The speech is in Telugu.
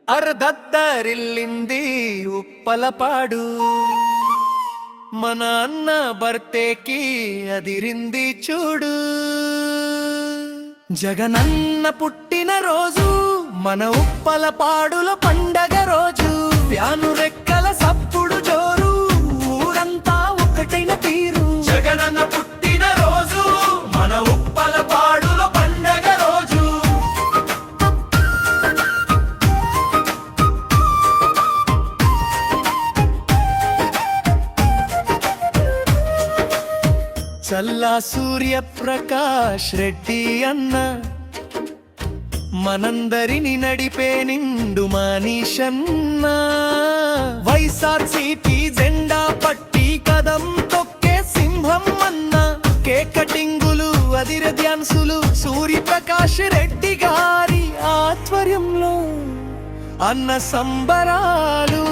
అరదద్దరిల్లింది ఉప్పలపాడు, మన అన్న బర్తేకి అదిరింది చూడు. జగనన్న పుట్టిన రోజు మన ఉప్పలపాడుల పండగ రోజు. ప్యాను రెక్కల సప్పుడు జోరు, ఊరంతా ఒకటైన తీరు. జగనన్న పుట్టిన రోజు మన ఉప్పలపాడుల పండగ రోజు. చల్లా సూర్యప్రకాష్ రెడ్డి అన్న మనందరిని నడిపే నిండు మనీషన్న. వైఎస్ఆర్సీపీ జెండా పట్టి కదం తొక్కే సింహం అన్న. కేకటింగులు అదిర ధ్యాన్సులు సూర్యప్రకాష్ రెడ్డి గారి ఆధ్వర్యంలో అన్న సంబరాలు.